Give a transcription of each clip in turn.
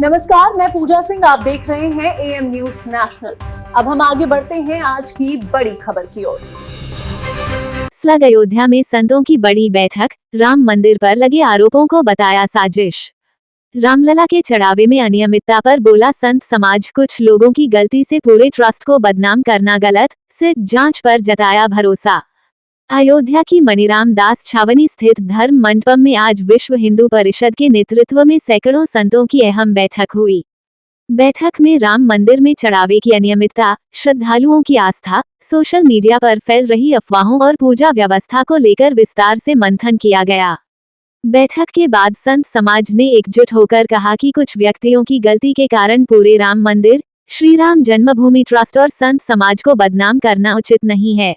नमस्कार, मैं पूजा सिंह। आप देख रहे हैं AM न्यूज नेशनल। अब हम आगे बढ़ते हैं आज की बड़ी खबर की ओर। स्लग अयोध्या में संतों की बड़ी बैठक, राम मंदिर पर लगे आरोपों को बताया साजिश। रामलला के चढ़ावे में अनियमितता पर बोला संत समाज, कुछ लोगों की गलती से पूरे ट्रस्ट को बदनाम करना गलत, सिर्फ जांच पर जताया भरोसा। अयोध्या की मणिराम दास छावनी स्थित धर्म मंडपम में आज विश्व हिंदू परिषद के नेतृत्व में सैकड़ों संतों की अहम बैठक हुई। बैठक में राम मंदिर में चढ़ावे की अनियमितता, श्रद्धालुओं की आस्था, सोशल मीडिया पर फैल रही अफवाहों और पूजा व्यवस्था को लेकर विस्तार से मंथन किया गया। बैठक के बाद संत समाज ने एकजुट होकर कहा कि कुछ व्यक्तियों की गलती के कारण पूरे राम मंदिर, श्री राम जन्मभूमि ट्रस्ट और संत समाज को बदनाम करना उचित नहीं है।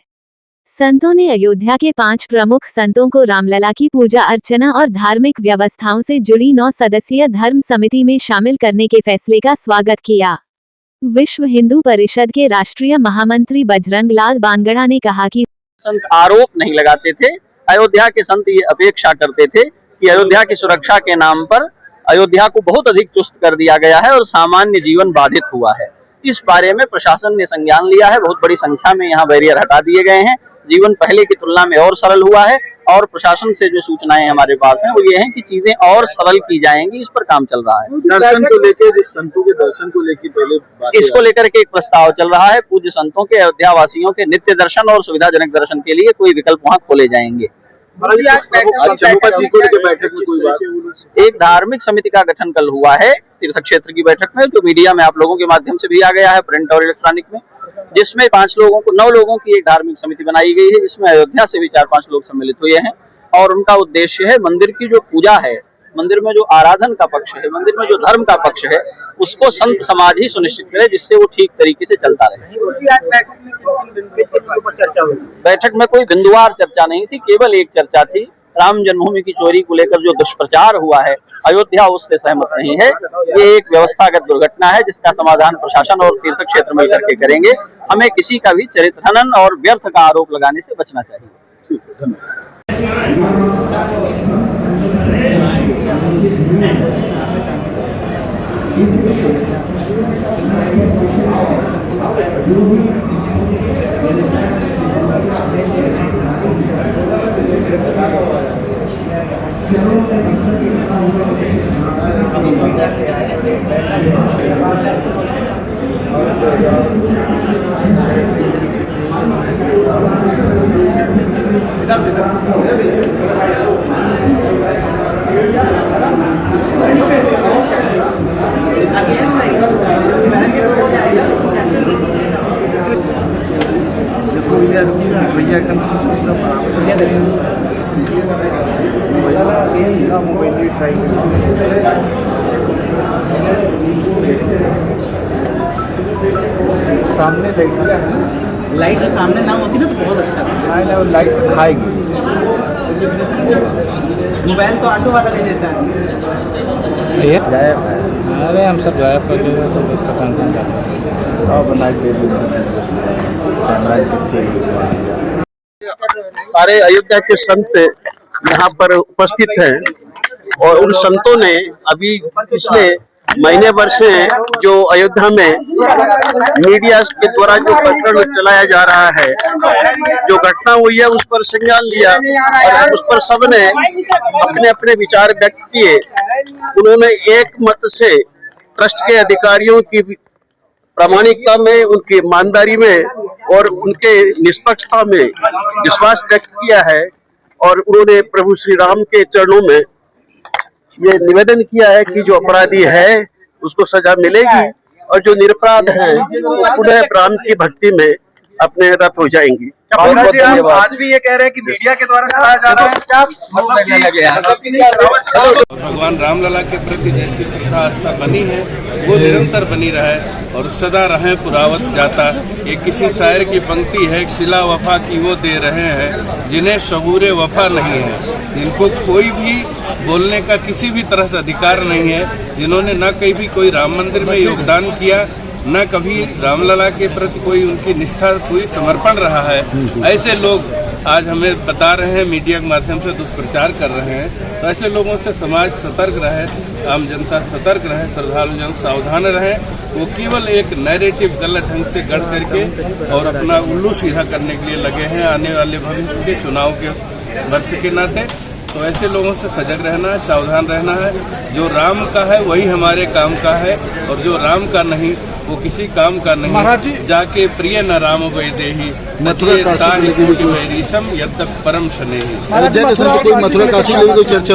संतों ने अयोध्या के 5 प्रमुख संतों को रामलला की पूजा अर्चना और धार्मिक व्यवस्थाओं से जुड़ी 9 सदस्यीय धर्म समिति में शामिल करने के फैसले का स्वागत किया। विश्व हिंदू परिषद के राष्ट्रीय महामंत्री बजरंग लाल बांगड़ा ने कहा कि संत आरोप नहीं लगाते थे। अयोध्या के संत ये अपेक्षा करते थे कि अयोध्या की सुरक्षा के नाम पर अयोध्या को बहुत अधिक चुस्त कर दिया गया है और सामान्य जीवन बाधित हुआ है। इस बारे में प्रशासन ने संज्ञान लिया है। बहुत बड़ी संख्या में यहाँ बैरियर हटा दिए गए हैं। जीवन पहले की तुलना में और सरल हुआ है और प्रशासन से जो सूचनाएं हमारे पास हैं वो ये हैं कि चीजें और सरल की जाएंगी। इस पर काम चल रहा है। दर्शन को लेकर, जो संतों के दर्शन को लेकर पहले इसको लेकर के एक प्रस्ताव चल रहा है। पूज्य संतों के, अयोध्या वासियों के नित्य दर्शन और सुविधाजनक दर्शन के लिए कोई विकल्प वहाँ खोले जाएंगे। एक धार्मिक समिति का गठन कल हुआ है तीर्थ क्षेत्र की बैठक में, जो मीडिया में आप लोगों के माध्यम से भी आ गया है, प्रिंट और इलेक्ट्रॉनिक में, जिसमें 9 लोगों की एक धार्मिक समिति बनाई गई है, जिसमें अयोध्या से भी 4-5 लोग सम्मिलित हुए हैं। और उनका उद्देश्य है मंदिर की जो पूजा है, मंदिर में जो आराधन का पक्ष है, मंदिर में जो धर्म का पक्ष है, उसको संत समाज ही सुनिश्चित करे, जिससे वो ठीक तरीके से चलता रहे। बैठक में कोई बिंदुवार चर्चा नहीं थी, केवल एक चर्चा थी। राम जन्मभूमि की चोरी को लेकर जो दुष्प्रचार हुआ है, अयोध्या उससे सहमत नहीं है। ये एक व्यवस्थागत दुर्घटना है जिसका समाधान प्रशासन और तीर्थ क्षेत्र मिलकर के करेंगे। हमें किसी का भी चरित्र हनन और व्यर्थ का आरोप लगाने से बचना चाहिए। सामने लाइट जो सामने ना होती ना तो बहुत अच्छा है। लाइट खाएगी। मोबाइल तो ऑटो वाला ले देता है। अरे हम सब गायब कर देंगे, सब पता नहीं चलता। सारे अयोध्या के संत यहाँ पर उपस्थित हैं और उन संतों ने अभी पिछले महीने भर से जो अयोध्या में मीडिया के द्वारा जो प्रकरण चलाया जा रहा है, जो घटना हुई है, उस पर संज्ञान लिया और उस पर सबने अपने अपने विचार व्यक्त किए। उन्होंने एक मत से ट्रस्ट के अधिकारियों की प्रामाणिकता में, उनकी ईमानदारी में और उनके निष्पक्षता में विश्वास व्यक्त किया है और उन्होंने प्रभु श्री राम के चरणों में ये निवेदन किया है कि जो अपराधी है उसको सजा मिलेगी और जो निरपराध है वो पुनः राम की भक्ति में अपने रत हो जाएंगी। आज भी ये कह रहे हैं कि मीडिया के द्वारा कराया जा रहा है, क्या भगवान रामलला के प्रति जैसी श्रद्धा आस्था बनी है वो निरंतर बनी रहे और सदा रहे पुरावत जाता। ये किसी शायर की पंक्ति है, शिला वफा की वो दे रहे हैं जिन्हें शबूरे वफा नहीं है, जिनको कोई भी बोलने का किसी भी तरह से अधिकार नहीं है, जिन्होंने न कभी कोई राम मंदिर में योगदान किया, न कभी रामलला के प्रति कोई उनकी निष्ठा हुई समर्पण रहा है। ऐसे लोग आज हमें बता रहे हैं, मीडिया के माध्यम से दुष्प्रचार कर रहे हैं। तो ऐसे लोगों से समाज सतर्क रहे, आम जनता सतर्क रहे, श्रद्धालु जन सावधान रहे। वो केवल एक नैरेटिव गलत ढंग से गढ़ करके और अपना उल्लू सीधा करने के लिए लगे हैं आने वाले भविष्य के चुनाव के वर्ष के नाते। तो ऐसे लोगों से सजग रहना है, सावधान रहना है। जो राम का है वही हमारे काम का है, और जो राम का नहीं वो किसी काम का नहीं। जाके प्रिय न राम वैदेही ताहि कोटि वैरीशम यद्यप परम शनेहि। अयोध्या के संग कोई मथुरा काशी की भी कोई चर्चा